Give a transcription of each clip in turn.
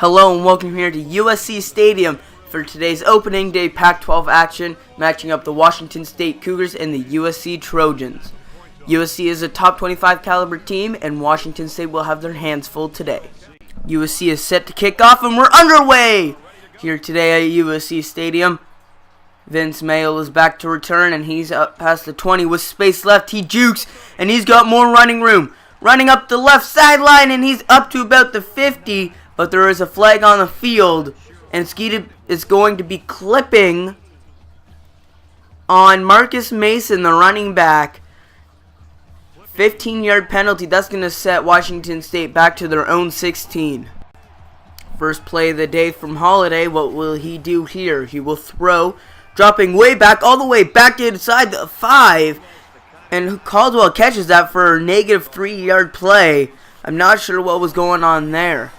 Hello and welcome here to USC Stadium for today's opening day Pac-12 action, matching up the Washington State Cougars and the USC Trojans. USC is a top 25 caliber team and Washington State will have their hands full today. USC is set to kick off and we're underway here today at USC Stadium. Vince Mayo is back to return and he's up past the 20 with space left. He jukes and he's got more running room. Running up the left sideline and he's up to about the 50. But there is a flag on the field, and Skeeted is going to be clipping on Marcus Mason, the running back. 15-yard penalty. That's going to set Washington State back to their own 16. First play of the day from Holiday. What will he do here? He will throw, dropping way back, all the way back inside the 5. And Caldwell catches that for a negative 3-yard play. I'm not sure what was going on there.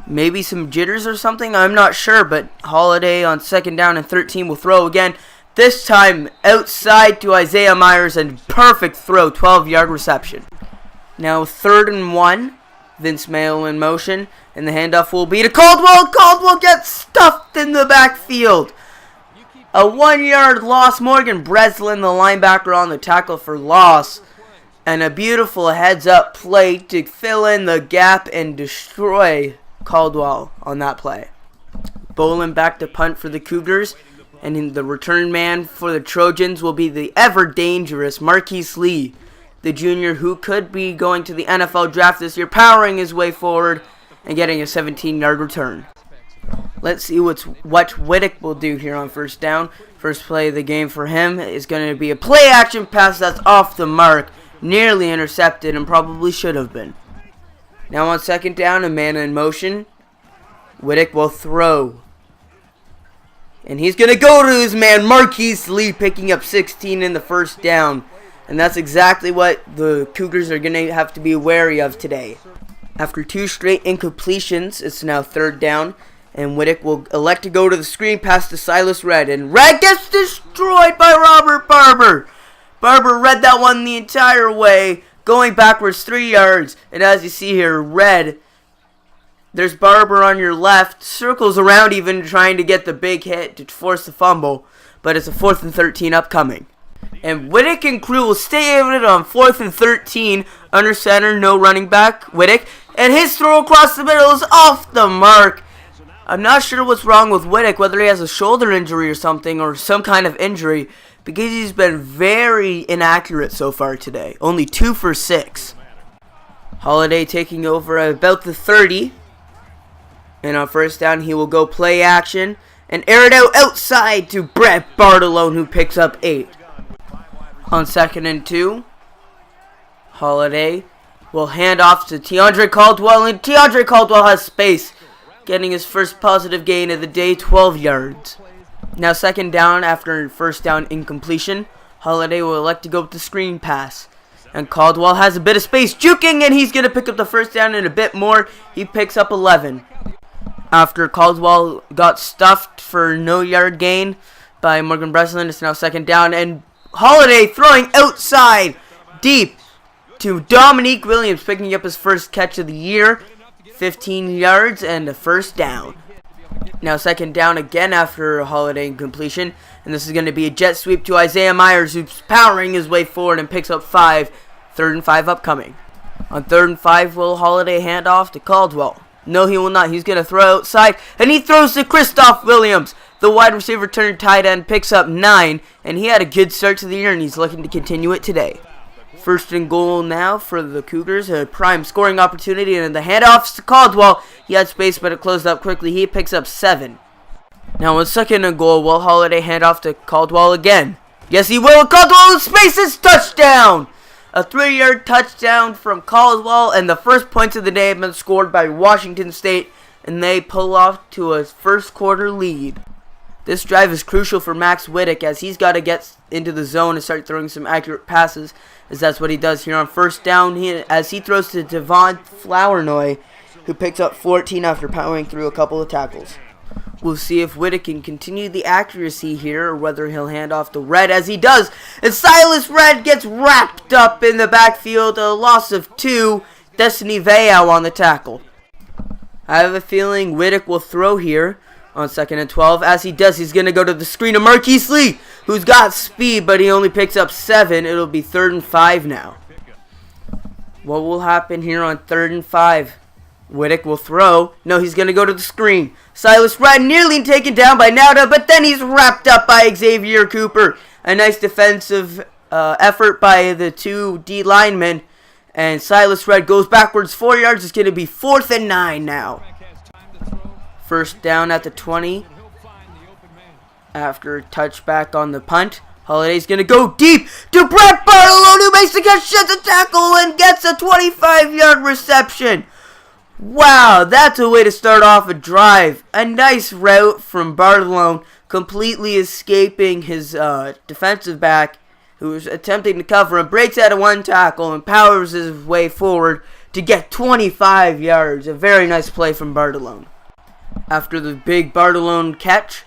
Maybe some jitters or something, I'm not sure, but Holiday on second down and 13 will throw again. This time outside to Isaiah Myers and perfect throw, 12-yard reception. Now 3rd and 1, Vince Mayo in motion, and the handoff will be to Caldwell. Caldwell gets stuffed in the backfield. A 1-yard loss. Morgan Breslin, the linebacker, on the tackle for loss. And a beautiful heads-up play to fill in the gap and destroy Caldwell on that play. Bolin back to punt for the Cougars, and the return man for the Trojans will be the ever-dangerous Marquise Lee, the junior who could be going to the NFL draft this year, powering his way forward and getting a 17-yard return. Let's see what Whittick will do here on first down. First play of the game for him is going to be a play-action pass that's off the mark, nearly intercepted and probably should have been. Now on second down, a man in motion. Whittick will throw. And he's going to go to his man, Marquise Lee, picking up 16 in the first down. And that's exactly what the Cougars are going to have to be wary of today. After 2 straight incompletions, it's now 3rd down. And Whittick will elect to go to the screen pass to Silas Red. And Red gets destroyed by Robert Barber. Barber read that one the entire way, going backwards 3 yards, and as you see here, Red, there's Barber on your left, circles around even trying to get the big hit to force the fumble, but it's a 4th and 13 upcoming. And Whittick and crew will stay in it on 4th and 13, under center, no running back, Whittick, and his throw across the middle is off the mark. I'm not sure what's wrong with Whittick, whether he has a shoulder injury or something, or some kind of injury, because he's been very inaccurate so far today. Only 2 for 6. Holiday taking over at about the 30. And on first down, he will go play action and air it out outside to Brett Bartolone, who picks up 8. On 2nd and 2, Holiday will hand off to Teandre Caldwell, and Teandre Caldwell has space, getting his first positive gain of the day, 12 yards. Now 2nd down after first down incompletion. Holiday will elect to go with the screen pass. And Caldwell has a bit of space, juking, and he's going to pick up the first down and a bit more. He picks up 11. After Caldwell got stuffed for no yard gain by Morgan Breslin, it's now 2nd down. And Holiday throwing outside deep to Dominique Williams, picking up his first catch of the year. 15 yards and a first down. Now 2nd down again after a Holiday incompletion. And this is going to be a jet sweep to Isaiah Myers, who's powering his way forward and picks up 5. 3rd and 5 upcoming. On 3rd and 5, will Holiday hand off to Caldwell? No, he will not. He's going to throw outside. And he throws to Christoph Williams. The wide receiver turned tight end picks up 9. And he had a good start to the year and he's looking to continue it today. 1st and goal now for the Cougars. A prime scoring opportunity. And the handoffs to Caldwell. He had space, but it closed up quickly. He picks up 7. Now on 2nd and goal, will Holiday hand off to Caldwell again? Yes, he will. Caldwell in space. It's touchdown. A 3-yard touchdown from Caldwell. And the first points of the day have been scored by Washington State. And they pull off to a first quarter lead. This drive is crucial for Max Whittick as he's got to get into the zone and start throwing some accurate passes, as that's what he does here on first down as he throws to Devon Flournoy, who picks up 14 after powering through a couple of tackles. We'll see if Whittick can continue the accuracy here or whether he'll hand off to Red as he does. And Silas Red gets wrapped up in the backfield, a loss of 2. Destiny Vayao on the tackle. I have a feeling Whittick will throw here on 2nd and 12. As he does, he's going to go to the screen of Marquise Lee, who's got speed, but he only picks up 7. It'll be 3rd and 5 now. What will happen here on 3rd and 5? Whittick will throw. No, he's going to go to the screen. Silas Redd nearly taken down by Nauta, but then he's wrapped up by Xavier Cooper. A nice defensive effort by the 2 D linemen. And Silas Redd goes backwards 4 yards. It's going to be 4th and 9 now. First down at the 20. After a touchback on the punt. Holiday's going to go deep to Brett Bartolone, who makes the catch, sheds a tackle, and gets a 25-yard reception. Wow, that's a way to start off a drive. A nice route from Bartolone, completely escaping his defensive back, who was attempting to cover him, breaks out of 1 tackle, and powers his way forward to get 25 yards. A very nice play from Bartolone. After the big Bartolone catch,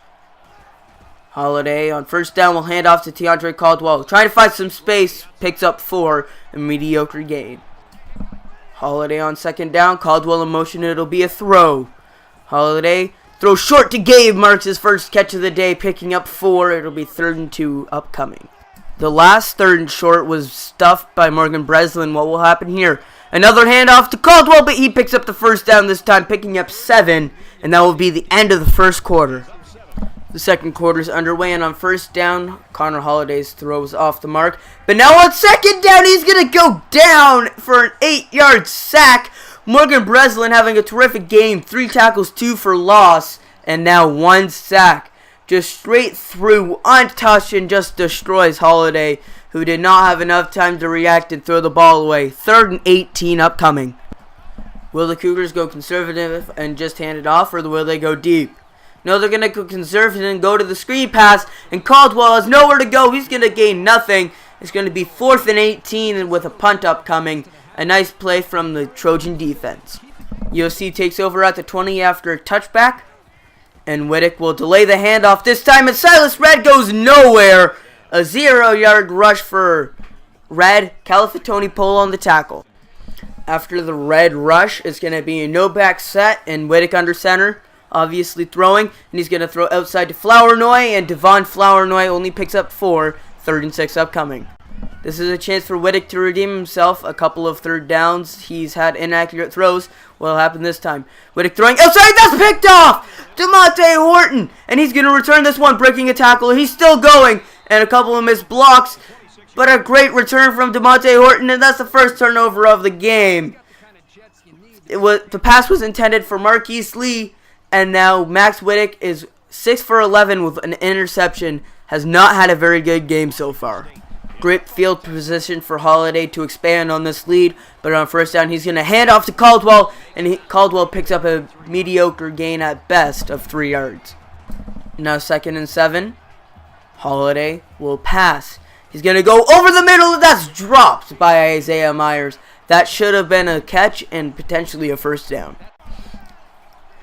Holiday on first down will hand off to Teandre Caldwell. Trying to find some space, picks up 4, a mediocre gain. Holiday on 2nd down, Caldwell in motion, it'll be a throw. Holiday throws short to Gabe, marks his first catch of the day, picking up 4. It'll be 3rd and 2 upcoming. The last 3rd and short was stuffed by Morgan Breslin. What will happen here? Another handoff to Caldwell, but he picks up the first down this time, picking up 7, and that will be the end of the first quarter. The second quarter is underway, and on first down, Connor Holiday's throw is off the mark. But now on 2nd down, he's going to go down for an 8-yard sack. Morgan Breslin having a terrific game. 3 tackles, 2 for loss, and now 1 sack. Just straight through, untouched, and just destroys Holiday, who did not have enough time to react and throw the ball away. 3rd and 18 upcoming. Will the Cougars go conservative and just hand it off, or will they go deep? No, they're going to go conservative and go to the screen pass, and Caldwell has nowhere to go. He's going to gain nothing. It's going to be 4th and 18 and with a punt upcoming. A nice play from the Trojan defense. USC takes over at the 20 after a touchback, and Whittick will delay the handoff this time, and Silas Redd goes nowhere. A 0-yard rush for Redd. Califatoni pull on the tackle. After the Redd rush, it's going to be a no-back set, and Whittick under center. Obviously throwing, and he's going to throw outside to Flournoy, and Devon Flournoy only picks up 4, 3rd and 6 upcoming. This is a chance for Whittick to redeem himself. A couple of 3rd downs. He's had inaccurate throws. What will happen this time? Whittick throwing outside, that's picked off! DeMonte Horton, and he's going to return this one, breaking a tackle. He's still going, and a couple of missed blocks, but a great return from DeMonte Horton, and that's the first turnover of the game. The pass was intended for Marquise Lee, and now Max Whittick is 6 for 11 with an interception. Has not had a very good game so far. Great field position for Holiday to expand on this lead. But on first down, he's going to hand off to Caldwell. And Caldwell picks up a mediocre gain at best of 3 yards. Now 2nd and 7. Holiday will pass. He's going to go over the middle. And that's dropped by Isaiah Myers. That should have been a catch and potentially a first down.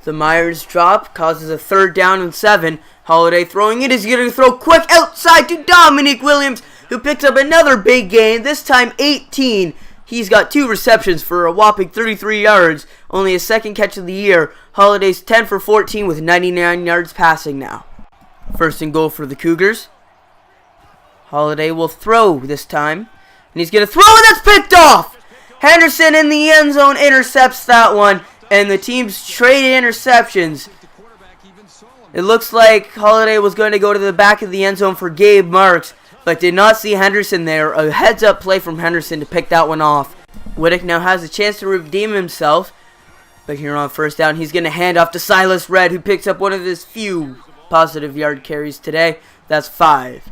The Myers drop causes a 3rd down and 7. Holiday throwing it. He's going to throw quick outside to Dominique Williams, who picks up another big gain, this time 18. He's got 2 receptions for a whopping 33 yards, only his 2nd catch of the year. Holiday's 10 for 14 with 99 yards passing now. 1st and goal for the Cougars. Holiday will throw this time, and he's going to throw, and that's picked off! Henderson in the end zone intercepts that one. And the teams traded interceptions. It looks like Holiday was going to go to the back of the end zone for Gabe Marks, but did not see Henderson there. A heads-up play from Henderson to pick that one off. Whittick now has a chance to redeem himself, but here on first down, he's going to hand off to Silas Redd, who picks up one of his few positive yard carries today. That's 5.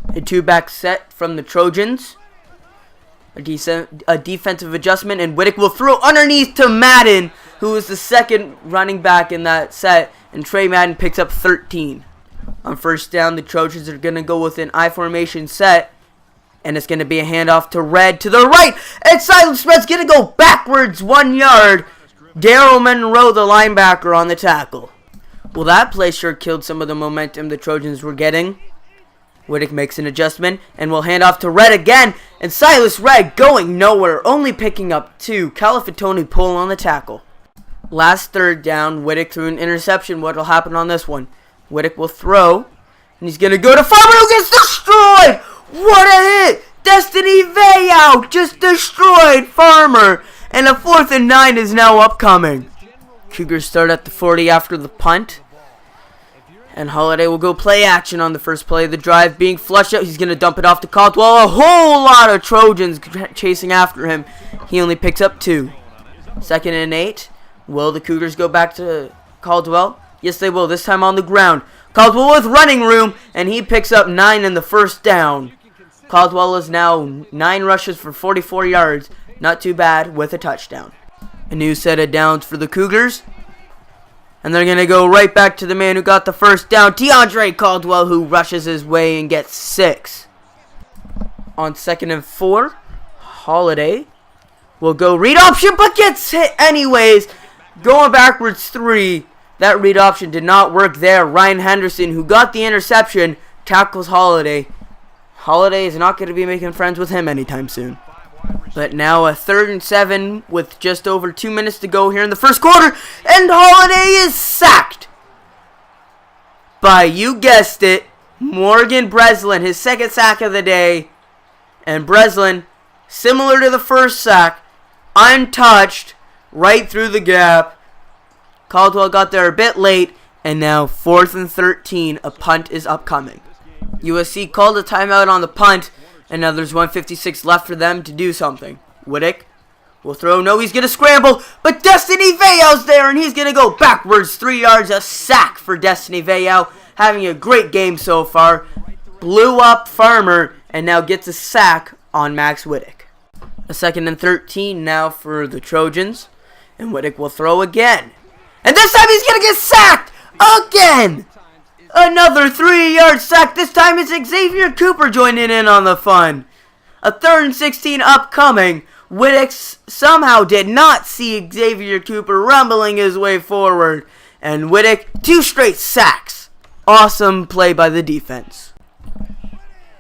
A 2-back set from the Trojans. A defensive adjustment, and Whittick will throw underneath to Madden, who is the 2nd running back in that set, and Trey Madden picks up 13. On first down, the Trojans are going to go with an I formation set, and it's going to be a handoff to Redd to the right, and Silas Redd's going to go backwards 1 yard. Daryl Monroe, the linebacker, on the tackle. Well, that play sure killed some of the momentum the Trojans were getting. Whittick makes an adjustment and will hand off to Redd again, and Silas Redd going nowhere, only picking up 2. Califatoni pull on the tackle. Last third down, Whittick threw an interception. What will happen on this one? Whittick will throw, and he's going to go to Farmer, who gets destroyed! What a hit! Destiny Vayao just destroyed Farmer, and a 4th and 9 is now upcoming. Cougars start at the 40 after the punt, and Holiday will go play action on the first play of the drive, being flushed out. He's going to dump it off to Caldwell. A whole lot of Trojans chasing after him. He only picks up 2. 2nd and 8. Will the Cougars go back to Caldwell? Yes, they will. This time on the ground. Caldwell with running room, and he picks up 9 in the first down. Caldwell is now 9 rushes for 44 yards. Not too bad with a touchdown. A new set of downs for the Cougars. And they're going to go right back to the man who got the first down, DeAndre Caldwell, who rushes his way and gets 6. On 2nd and 4, Holiday will go read option, but gets hit anyways. Going backwards 3. That read option did not work there. Ryan Henderson, who got the interception, tackles Holiday. Holiday is not going to be making friends with him anytime soon. But now a 3rd and 7 with just over 2 minutes to go here in the first quarter. And Holiday is sacked by, you guessed it, Morgan Breslin. His 2nd sack of the day. And Breslin, similar to the first sack, untouched, right through the gap. Caldwell got there a bit late. And now 4th and 13. A punt is upcoming. USC called a timeout on the punt. And now there's 1:56 left for them to do something. Whittick will throw. No, he's going to scramble. But Destiny Vayao's there, and he's going to go backwards 3 yards. A sack for Destiny Vayao. Having a great game so far. Blew up Farmer, and now gets a sack on Max Whittick. A 2nd and 13 now for the Trojans. And Whittick will throw again. And this time he's going to get sacked again. Another 3-yard sack. This time it's Xavier Cooper joining in on the fun. A 3rd and 16 upcoming. Whittick somehow did not see Xavier Cooper rumbling his way forward. And Whittick, 2 straight sacks. Awesome play by the defense.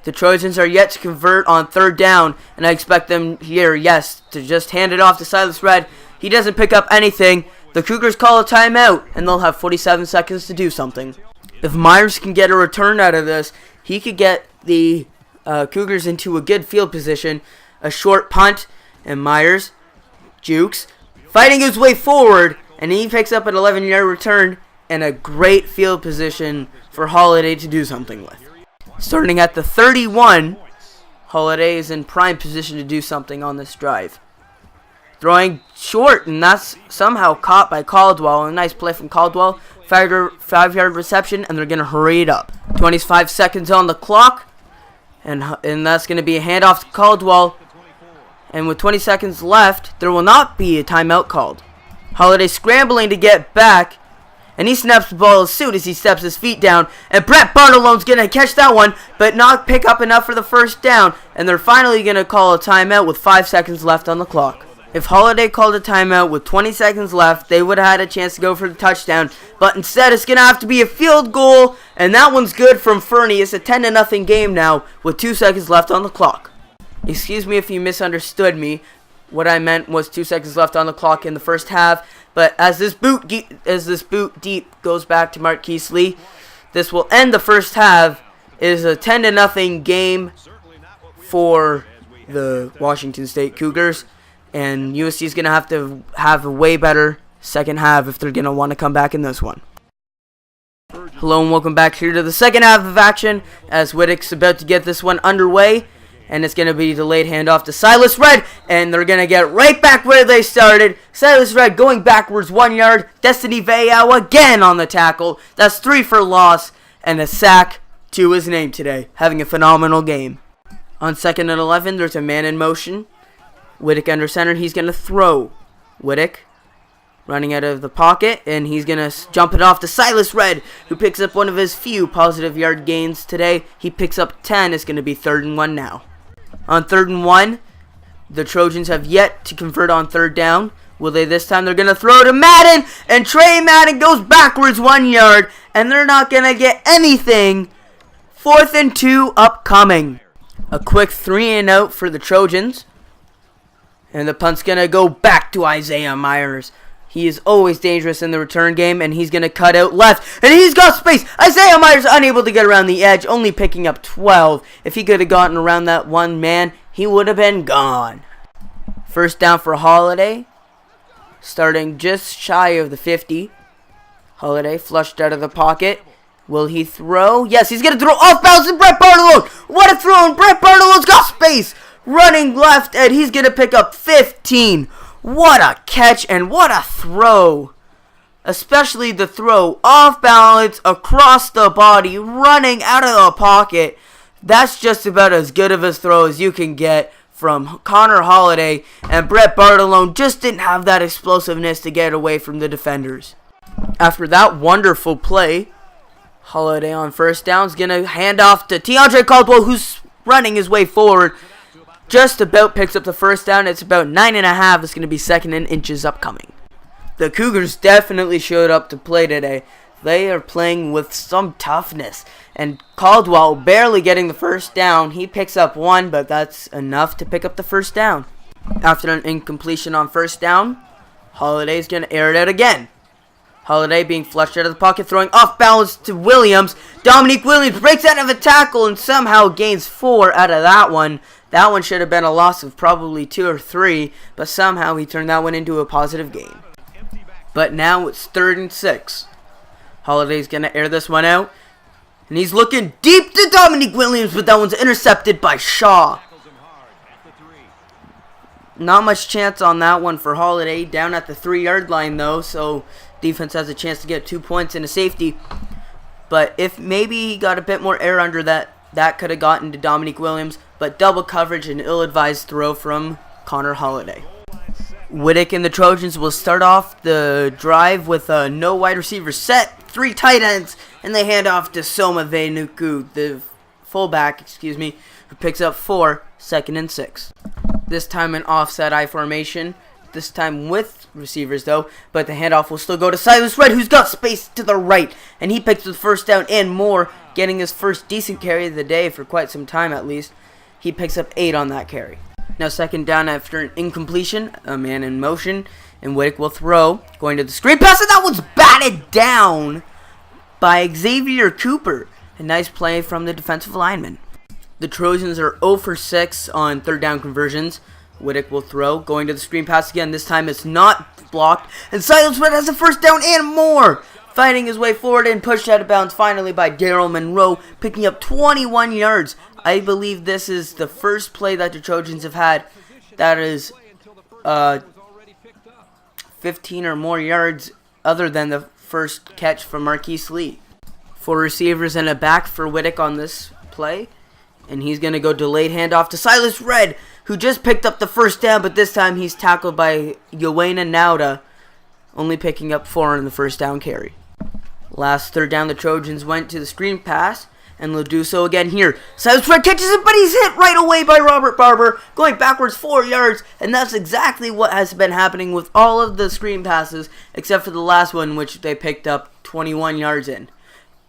The Trojans are yet to convert on 3rd down. And I expect them here, yes, to just hand it off to Silas Red. He doesn't pick up anything. The Cougars call a timeout. And they'll have 47 seconds to do something. If Myers can get a return out of this, he could get the Cougars into a good field position. A short punt, and Myers jukes, fighting his way forward, and he picks up an 11-yard return and a great field position for Holiday to do something with. Starting at the 31, Holiday is in prime position to do something on this drive. Throwing short, and that's somehow caught by Caldwell. A nice play from Caldwell. 5-yard reception, and they're going to hurry it up. 25 seconds on the clock, and that's going to be a handoff to Caldwell. And with 20 seconds left, there will not be a timeout called. Holiday scrambling to get back, and he snaps the ball as soon as he steps his feet down. And Brett Bartolone's going to catch that one, but not pick up enough for the first down. And they're finally going to call a timeout with 5 seconds left on the clock. If Holiday called a timeout with 20 seconds left, they would have had a chance to go for the touchdown. But instead, it's going to have to be a field goal. And that one's good from Fernie. It's a 10-0 game now with 2 seconds left on the clock. Excuse me if you misunderstood me. What I meant was 2 seconds left on the clock in the first half. But as this boot deep goes back to Marquise Lee, this will end the first half. It is a 10-0 game for the Washington State Cougars. And USC is going to have a way better second half if they're going to want to come back in this one. Hello and welcome back here to the second half of action as Whittick's about to get this one underway. And it's going to be delayed handoff to Silas Red. And they're going to get right back where they started. Silas Red going backwards 1 yard. Destiny Vayao again on the tackle. That's 3 for loss. And a sack to his name today. Having a phenomenal game. On 2nd and 11, there's a man in motion. Whittick under center. He's going to throw. Whittick running out of the pocket. And he's going to jump it off to Silas Red, who picks up one of his few positive yard gains today. He picks up 10. It's going to be 3rd and 1 now. On 3rd and 1, the Trojans have yet to convert on 3rd down. Will they this time? They're going to throw to Madden. And Trey Madden goes backwards 1 yard. And they're not going to get anything. 4th and 2 upcoming. A quick 3-and-out for the Trojans. And the punt's going to go back to Isaiah Myers. He is always dangerous in the return game, and he's going to cut out left, and he's got space. Isaiah Myers unable to get around the edge, only picking up 12. If he could have gotten around that one man, he would have been gone. First down for Holiday, starting just shy of the 50. Holiday flushed out of the pocket. Will he throw? Yes, he's going to throw off balance, and Brett Bartolone. What a throw, and Brett Bartolone's got space. Running left, and he's going to pick up 15. What a catch and what a throw. Especially the throw off balance across the body, running out of the pocket. That's just about as good of a throw as you can get from Connor Holiday. And Brett Bartolone just didn't have that explosiveness to get away from the defenders. After that wonderful play, Holiday on first down is going to hand off to Teandre Caldwell, who's running his way forward. Just about picks up the first down. It's about 9.5. It's going to be 2nd and inches upcoming. The Cougars definitely showed up to play today. They are playing with some toughness. And Caldwell barely getting the first down. He picks up 1, but that's enough to pick up the first down. After an incompletion on first down, Holiday's going to air it out again. Holiday being flushed out of the pocket, throwing off balance to Williams. Dominique Williams breaks out of a tackle and somehow gains 4 out of that one. That one should have been a loss of probably 2 or 3, but somehow he turned that one into a positive gain. But now it's 3rd and 6. Holiday's going to air this one out, and he's looking deep to Dominique Williams, but that one's intercepted by Shaw. Not much chance on that one for Holiday, down at the 3-yard line though, so defense has a chance to get 2 points and a safety. But if maybe he got a bit more air under that, that could have gotten to Dominique Williams, but double coverage and ill-advised throw from Connor Holiday. Whittick and the Trojans will start off the drive with a no wide receiver set, 3 tight ends, and they hand off to Soma Venuku, the fullback, who picks up 4, 2nd and 6. This time in offset I formation, this time with receivers though, but the handoff will still go to Silas Red, who's got space to the right, and he picks the first down and more, getting his first decent carry of the day for quite some time at least. He picks up 8 on that carry. Now 2nd down after an incompletion, a man in motion, and Whittick will throw, going to the screen pass, and that one's batted down by Xavier Cooper. A nice play from the defensive lineman. The Trojans are 0 for 6 on 3rd down conversions. Whittick will throw, going to the screen pass again. This time it's not blocked, and Silas Red has a first down and more. Fighting his way forward and pushed out of bounds finally by Daryl Monroe, picking up 21 yards. I believe this is the first play that the Trojans have had that is 15 or more yards other than the first catch from Marquise Lee. 4 receivers and a back for Whittick on this play. And he's going to go delayed handoff to Silas Red, who just picked up the first down, but this time he's tackled by Yowena Nauda, only picking up 4 in the first down carry. Last 3rd down, the Trojans went to the screen pass, and will do so again here. Silas Red catches it, but he's hit right away by Robert Barber, going backwards 4 yards, and that's exactly what has been happening with all of the screen passes, except for the last one, which they picked up 21 yards in.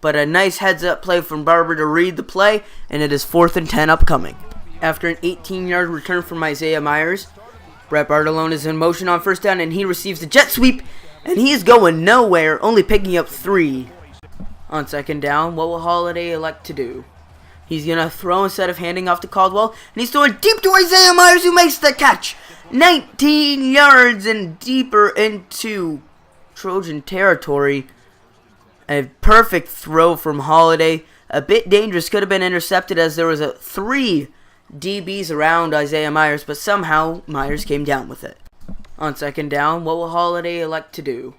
But a nice heads-up play from Barber to read the play, and it is 4th and 10 upcoming. After an 18-yard return from Isaiah Myers, Brett Bartolone is in motion on first down, and he receives a jet sweep, and he's going nowhere, only picking up 3. On 2nd down, what will Holiday elect to do? He's going to throw instead of handing off to Caldwell, and he's throwing deep to Isaiah Myers, who makes the catch. 19 yards and deeper into Trojan territory. A perfect throw from Holiday. A bit dangerous, could have been intercepted as there was 3 DBs around Isaiah Myers, but somehow Myers came down with it. On 2nd down, what will Holiday elect to do?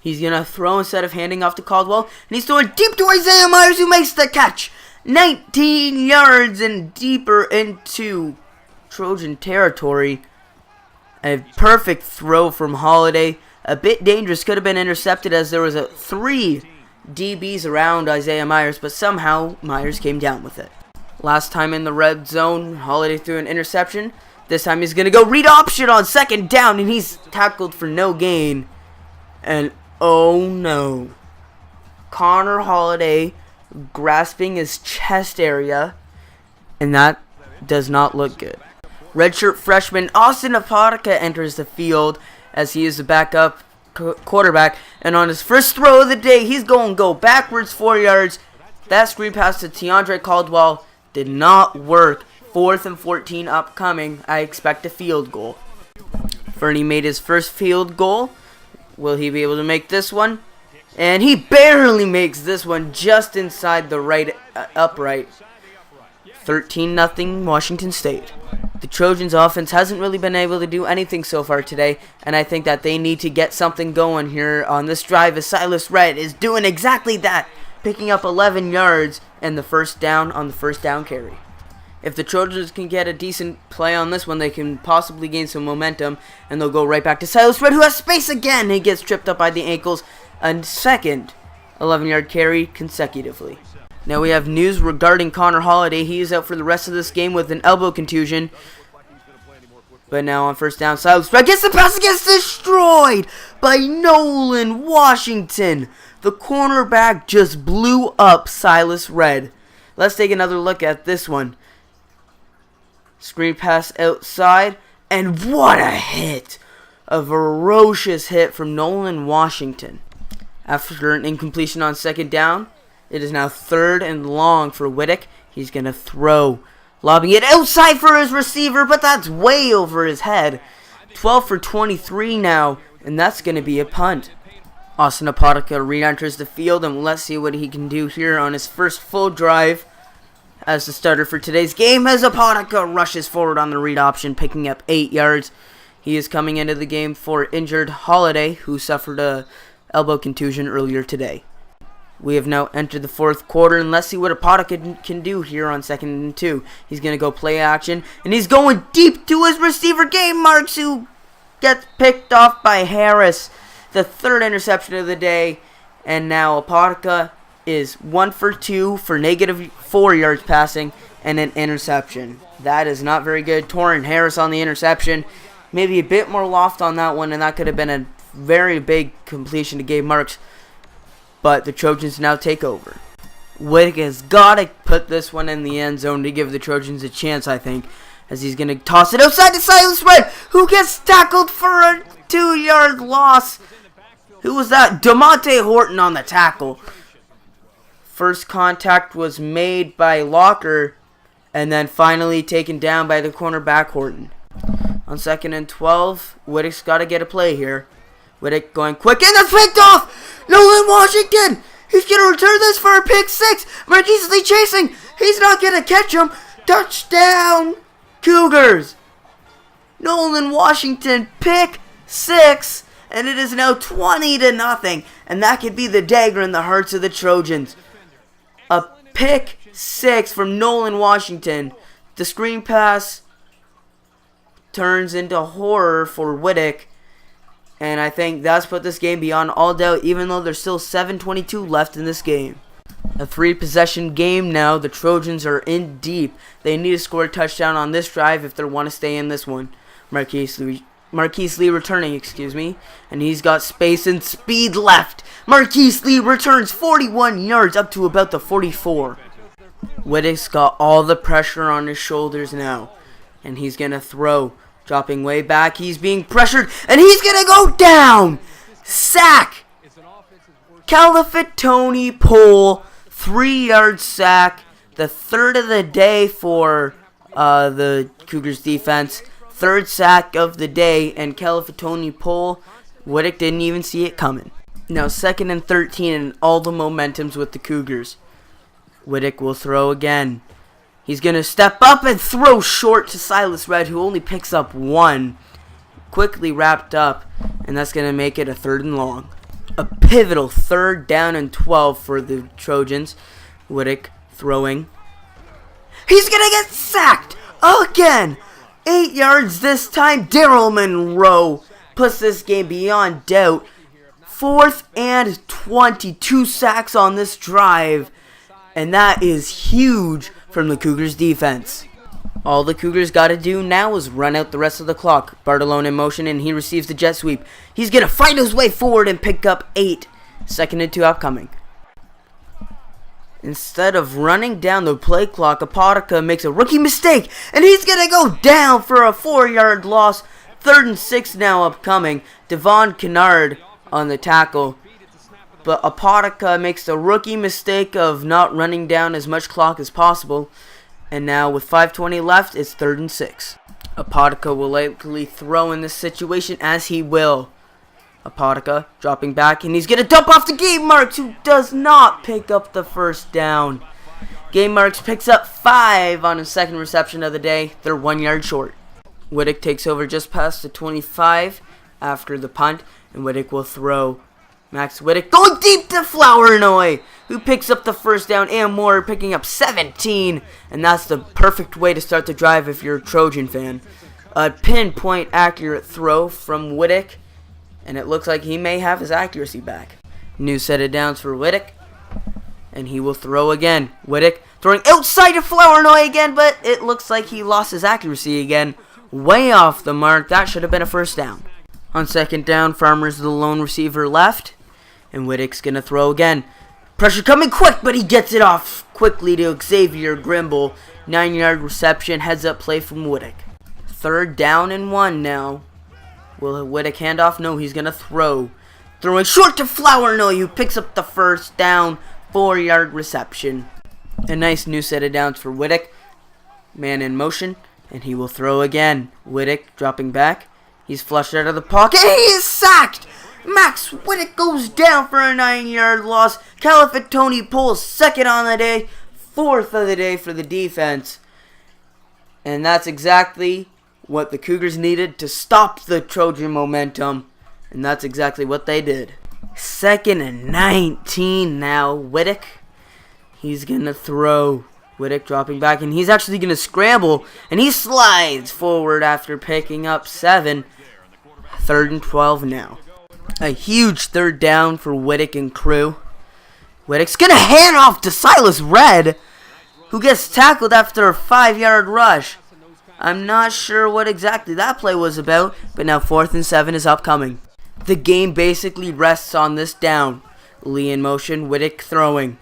He's going to throw instead of handing off to Caldwell, and he's throwing deep to Isaiah Myers, who makes the catch. 19 yards and deeper into Trojan territory. A perfect throw from Holiday. A bit dangerous, could have been intercepted as there was 3 DBs around Isaiah Myers, but somehow Myers came down with it. Last time in the red zone, Holiday threw an interception. This time he's going to go read option on 2nd down, and he's tackled for no gain. And oh no. Connor Holiday grasping his chest area, and that does not look good. Redshirt freshman Austin Apodaca enters the field as he is the backup quarterback. And on his first throw of the day, he's going to go backwards 4 yards. That screen pass to Teandre Caldwell did not work. 4th and 14 upcoming. I expect a field goal. Fernie made his first field goal. Will he be able to make this one? And he barely makes this one, just inside the right upright. 13-0 Washington State. The Trojans offense hasn't really been able to do anything so far today, and I think that they need to get something going here on this drive as Silas Red is doing exactly that, picking up 11 yards and the first down on the first down carry. If the Trojans can get a decent play on this one, they can possibly gain some momentum, and they'll go right back to Silas Red, who has space again. He gets tripped up by the ankles. A second 11-yard carry consecutively. Now we have news regarding Connor Holiday. He is out for the rest of this game with an elbow contusion. But now on first down, Silas Red gets the pass and gets destroyed by Nolan Washington. The cornerback just blew up Silas Red. Let's take another look at this one. Screen pass outside, and what a hit! A ferocious hit from Nolan Washington. After an incompletion on second down, it is now 3rd and long for Whittick. He's going to throw, lobbing it outside for his receiver, but that's way over his head. 12 for 23 now, and that's going to be a punt. Austin Apodaca re-enters the field, and let's see what he can do here on his first full drive as the starter for today's game, as Apodaca rushes forward on the read option, picking up 8 yards. He is coming into the game for injured Holiday, who suffered a elbow contusion earlier today. We have now entered the 4th quarter, and let's see what Apodaca can do here on 2nd and 2. He's going to go play action, and he's going deep to his receiver, Gabe Marks, who gets picked off by Harris. The 3rd interception of the day, and now Apodaca is 1 for 2 for -4 yards passing and an interception. That is not very good. Torrin Harris on the interception. Maybe a bit more loft on that one, and that could have been a very big completion to Gabe Marks. But the Trojans now take over. Whittick has got to put this one in the end zone to give the Trojans a chance, I think, as he's going to toss it outside to Silas Red, who gets tackled for a 2-yard loss. Who was that? DeMonte Horton on the tackle. First contact was made by Locker, and then finally taken down by the cornerback Horton. On 2nd and 12, Whittick's got to get a play here. Whittick going quick, and that's picked off! Nolan Washington! He's going to return this for a pick 6! Marquise Lee chasing! He's not going to catch him! Touchdown! Cougars! Nolan Washington, pick 6! And it is now 20-0, and that could be the dagger in the hearts of the Trojans. A pick 6 from Nolan Washington. The screen pass turns into horror for Whittick. And I think that's put this game beyond all doubt, even though there's still 7:22 left in this game. A 3-possession game now. The Trojans are in deep. They need to score a touchdown on this drive if they want to stay in this one. Marquise Lee returning, and he's got space and speed left. Marquise Lee returns 41 yards up to about the 44. Whittick's got all the pressure on his shoulders now, and he's going to throw. Dropping way back, he's being pressured, and he's going to go down! Sack! Califitone Pole, 3-yard sack. The 3rd of the day for the Cougars defense. 3rd sack of the day, and Califitone Pole, Whittick didn't even see it coming. Now 2nd and 13, and all the momentum's with the Cougars. Whittick will throw again. He's going to step up and throw short to Silas Red, who only picks up 1. Quickly wrapped up, and that's going to make it a 3rd and long. A pivotal 3rd down and 12 for the Trojans. Whittick throwing. He's going to get sacked again. 8 yards this time. Daryl Monroe puts this game beyond doubt. 4th and 22 sacks on this drive. And that is huge from the Cougars defense. All the Cougars got to do now is run out the rest of the clock. Bartolone in motion, and he receives the jet sweep. He's going to fight his way forward and pick up 8. 2nd and 2 upcoming. Instead of running down the play clock, Apodaca makes a rookie mistake, and he's going to go down for a 4-yard loss. 3rd and 6 now upcoming. Devon Kennard on the tackle. But Apodaca makes the rookie mistake of not running down as much clock as possible. And now with 5:20 left, it's 3rd and 6. Apodaca will likely throw in this situation, as he will. Apodaca dropping back, and he's going to dump off to Gabe Marks, who does not pick up the first down. Gabe Marks picks up 5 on his second reception of the day. They're 1 yard short. Whittick takes over just past the 25 after the punt, and Whittick will throw. Max Whittick going deep to Flournoy, who picks up the first down, and more, picking up 17. And that's the perfect way to start the drive if you're a Trojan fan. A pinpoint accurate throw from Whittick, and it looks like he may have his accuracy back. New set of downs for Whittick, and he will throw again. Whittick throwing outside to Flournoy again, but it looks like he lost his accuracy again. Way off the mark. That should have been a first down. On second down, Farmer's the lone receiver left, and Whittick's going to throw again. Pressure coming quick, but he gets it off quickly to Xavier Grimble. 9 yard reception, heads up play from Whittick. 3rd down and 1 now. Will Whittick hand off? No, he's going to throw. Throwing short to Flournoy, who picks up the first down. 4 yard reception. A nice new set of downs for Whittick. Man in motion, and he will throw again. Whittick dropping back. He's flushed out of the pocket, and he is sacked! Max Whittick goes down for a 9 yard loss. Califatoni pulls 2nd on the day, 4th of the day for the defense. And that's exactly what the Cougars needed to stop the Trojan momentum. And that's exactly what they did. 2nd and 19 now. Whittick. He's going to throw. Whittick dropping back, and he's actually going to scramble. And he slides forward after picking up 7. 3rd and 12 now. A huge 3rd down for Whittick and crew. Whittick's going to hand off to Silas Red, who gets tackled after a 5 yard rush. I'm not sure what exactly that play was about, but now 4th and 7 is upcoming. The game basically rests on this down. Lee in motion, Whittick throwing.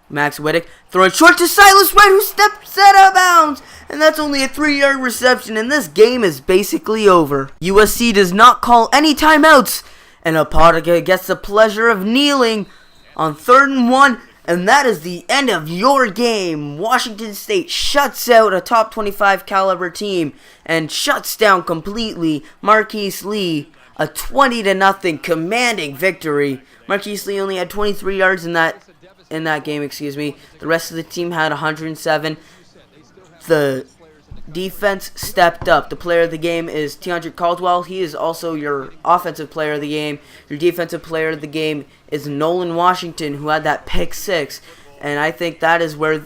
Max Whittick throwing short to Silas Red, who steps out of bounds. And that's only a 3 yard reception, and this game is basically over. USC does not call any timeouts, and Apodaca gets the pleasure of kneeling on 3rd and 1. And that is the end of your game. Washington State shuts out a top 25 caliber team and shuts down completely Marquise Lee. A 20-0 commanding victory. Marquise Lee only had 23 yards in that game, The rest of the team had 107. The defense stepped up. The player of the game is Teandre Caldwell. He is also your offensive player of the game. Your defensive player of the game is Nolan Washington, who had that pick 6. And I think that is where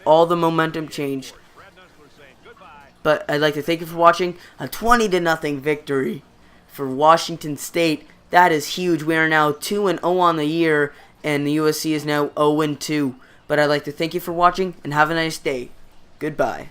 all the momentum changed. But I'd like to thank you for watching. A 20-0 victory for Washington State. That is huge. We are now 2-0 on the year, and the USC is now 0-2. But I'd like to thank you for watching, and have a nice day. Goodbye.